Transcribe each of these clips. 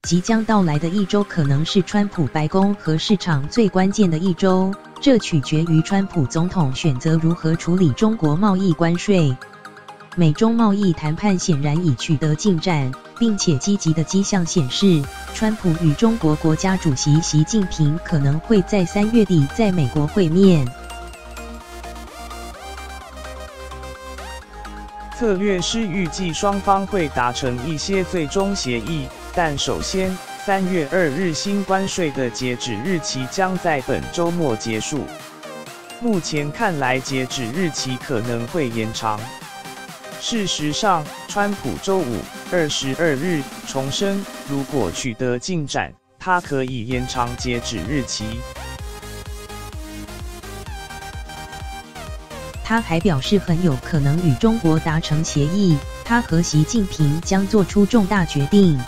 即将到来的一周可能是川普白宫和市场最关键的一周，这取决于川普总统选择如何处理中国贸易关税。美中贸易谈判显然已取得进展，并且积极的迹象显示，川普与中国国家主席习近平可能会在3月底在美国会面。策略师预计双方会达成一些最终协议，但首先，3月2日新关税的截止日期将在本周末结束。目前看来，截止日期可能会延长。事实上，川普周五22日重申，如果取得进展，他可以延长截止日期。他还表示很有可能与中国达成协议，他和习近平将做出重大决定。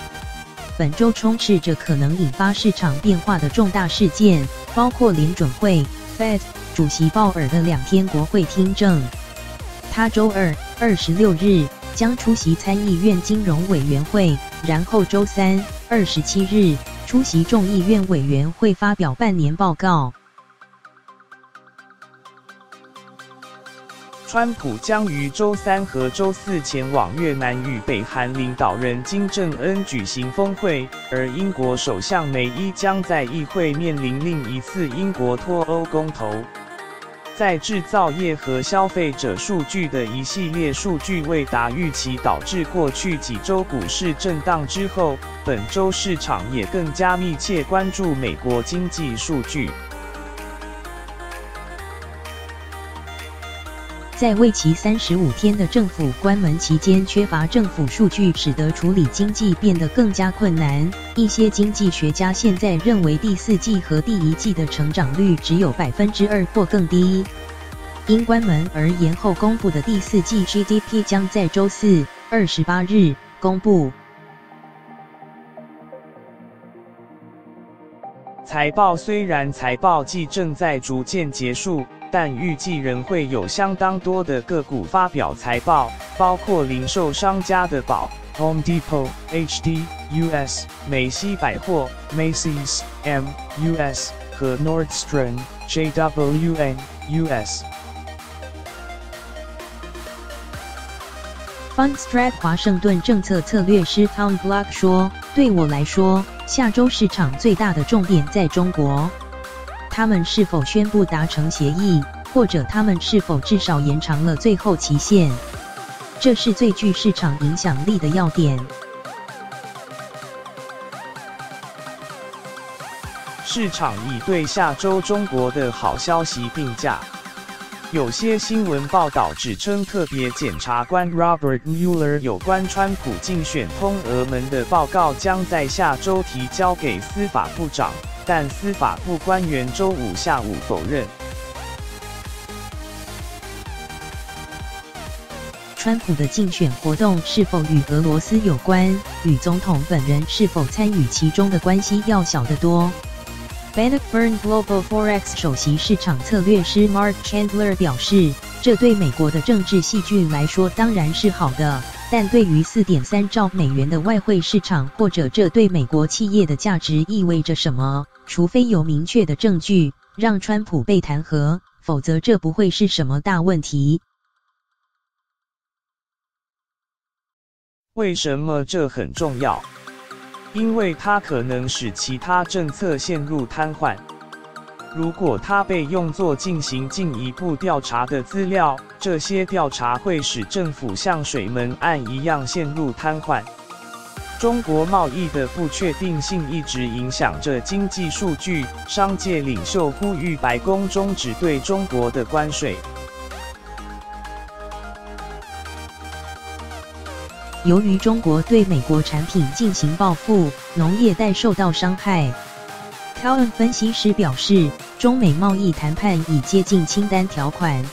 本周充斥着可能引发市场变化的重大事件，包括联准会 （Fed） 主席鲍尔的2天国会听证。他周二26日将出席参议院金融委员会，然后周三27日出席众议院委员会发表半年报告。川普将于周3和周4前往越南与北韩领导人金正恩举行峰会，而英国首相梅伊将在议会面临另一次英国脱欧公投。在制造业和消费者数据的一系列数据未达预期，导致过去几周股市震荡之后，本周市场也更加密切关注美国经济数据。在为期35天的政府关门期间，缺乏政府数据，使得处理经济变得更加困难。一些经济学家现在认为第4季和第1季的成长率只有2%或更低。因关门而延后公布的第4季 GDP 将在周428日公布。财报虽然财报季正在逐渐结束，但预计仍会有相当多的个股发表财报，包括零售商家的宝 Home Depot、HD US、美西百货 Macy's M.US 和 Nordstrom JWN US。Fundstrat 华盛顿政策策略师 Tom Block 说：“对我来说，下周市场最大的重点在中国。他们是否宣布达成协议，或者他们是否至少延长了最后期限，这是最具市场影响力的要点。”市场已对下周中国的好消息定价。有些新闻报道指称，特别检察官 Robert Mueller 有关川普竞选通俄门的报告将在下周提交给司法部长，但司法部官员周五下午否认。川普的竞选活动是否与俄罗斯有关，与总统本人是否参与其中的关系要小得多。Bannockburn Global Forex 首席市场策略师 Mark Chandler 表示，这对美国的政治戏剧来说当然是好的，但对于4.3兆美元的外汇市场，或者这对美国企业的价值意味着什么，除非有明确的证据让川普被弹劾，否则这不会是什么大问题。为什么这很重要？因为它可能使其他政策陷入瘫痪。如果它被用作进行进一步调查的资料，这些调查会使政府像水门案一样陷入瘫痪。中国贸易的不确定性一直影响着经济数据，商界领袖呼吁白宫终止对中国的关税。由于中国对美国产品进行报复，农业带受到伤害。Cowen 分析师表示，中美贸易谈判已接近清单条款。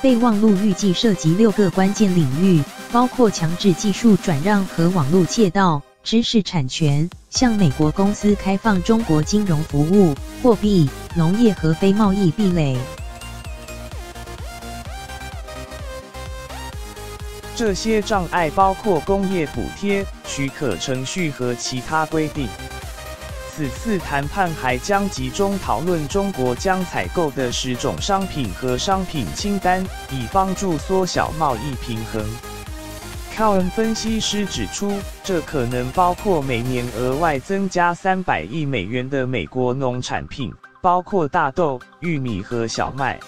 备忘录预计涉及6个关键领域，包括强制技术转让和网络窃盗、知识产权、向美国公司开放中国金融服务、货币、农业和非贸易壁垒。这些障碍包括工业补贴、许可程序和其他规定。此次谈判还将集中讨论中国将采购的10种商品和商品清单，以帮助缩小贸易平衡。Cowen 分析师指出，这可能包括每年额外增加300亿美元的美国农产品，包括大豆、玉米和小麦。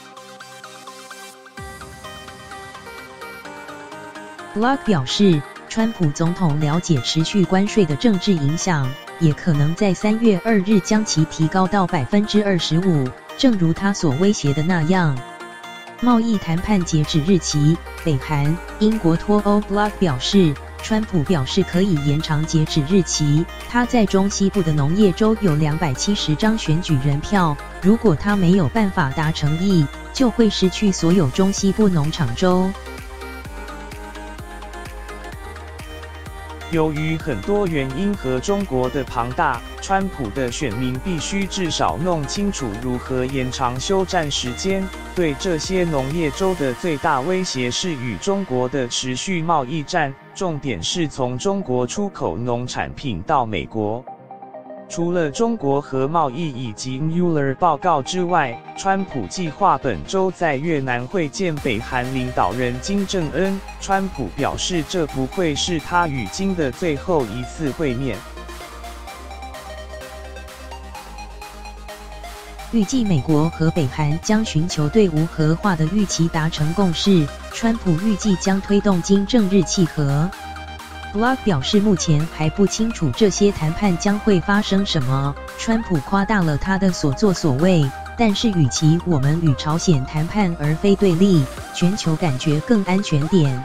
Block 表示，川普总统了解持续关税的政治影响，也可能在3月2日将其提高到25%，正如他所威胁的那样。贸易谈判截止日期，北韩、英国脱欧。Block 表示，川普表示可以延长截止日期。他在中西部的农业州有270张选举人票，如果他没有办法达成议，就会失去所有中西部农场州。由于很多原因和中国的庞大，川普的选民必须至少弄清楚如何延长休战时间。对这些农业州的最大威胁是与中国的持续贸易战，重点是从中国出口农产品到美国。除了中国核贸易以及 Mueller 报告之外，川普计划本周在越南会见北韩领导人金正恩。川普表示，这不会是他与金的最后一次会面。预计美国和北韩将寻求对无核化的预期达成共识。川普预计将推动金正日契合。Block 表示，目前还不清楚这些谈判将会发生什么。川普夸大了他的所作所为，但是与其我们与朝鲜谈判而非对立，全球感觉更安全点。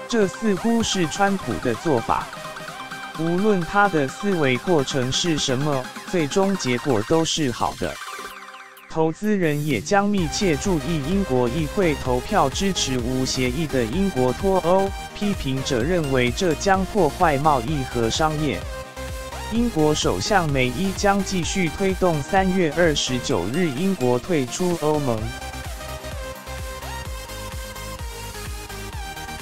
这似乎是川普的做法。无论他的思维过程是什么，最终结果都是好的。投资人也将密切注意英国议会投票支持无协议的英国脱欧，批评者认为这将破坏贸易和商业。英国首相梅伊将继续推动3月29日英国退出欧盟。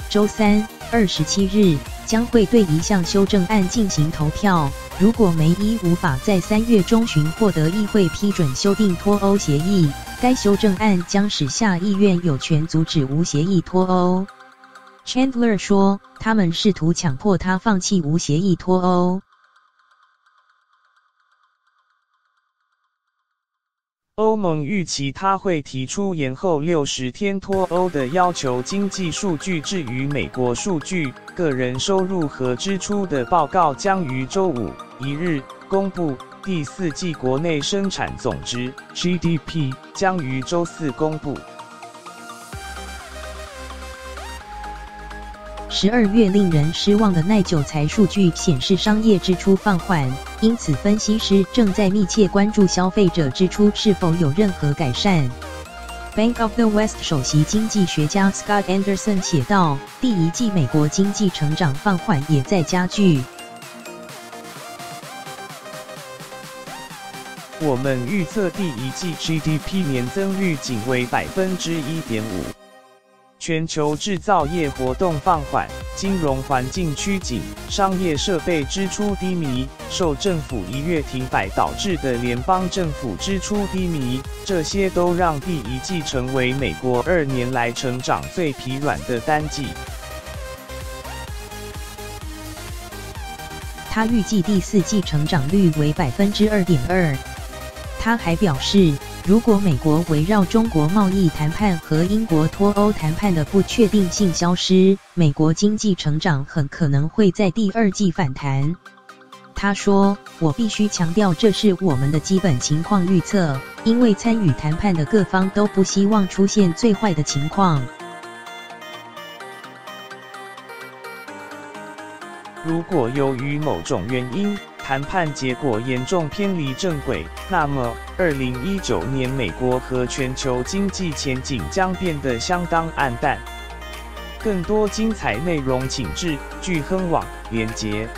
周三27日将会对一项修正案进行投票。如果梅伊无法在3月中旬获得议会批准修订脱欧协议，该修正案将使下议院有权阻止无协议脱欧。Chandler 说，他们试图强迫他放弃无协议脱欧。欧盟预期他会提出延后60天脱欧的要求。经济数据至于美国数据，个人收入和支出的报告将于周51日公布，第4季国内生产总值 GDP 将于周4公布。12月令人失望的耐久材数据显示商业支出放缓，因此分析师正在密切关注消费者支出是否有任何改善。Bank of the West 首席经济学家 Scott Anderson 写道，第一季美国经济成长放缓也在加剧。我们预测第一季 GDP 年增率仅为 1.5%。全球制造业活动放缓，金融环境趋紧，商业设备支出低迷，受政府1月停摆导致的联邦政府支出低迷，这些都让第一季成为美国2年来成长最疲软的单季。他预计第4季成长率为 2.2%。他还表示，如果美国围绕中国贸易谈判和英国脱欧谈判的不确定性消失，美国经济成长很可能会在第2季反弹。他说，我必须强调这是我们的基本情况预测，因为参与谈判的各方都不希望出现最坏的情况。如果由于某种原因，谈判结果严重偏离正轨，那么2019年美国和全球经济前景将变得相当暗淡。更多精彩内容请至钜亨网连结。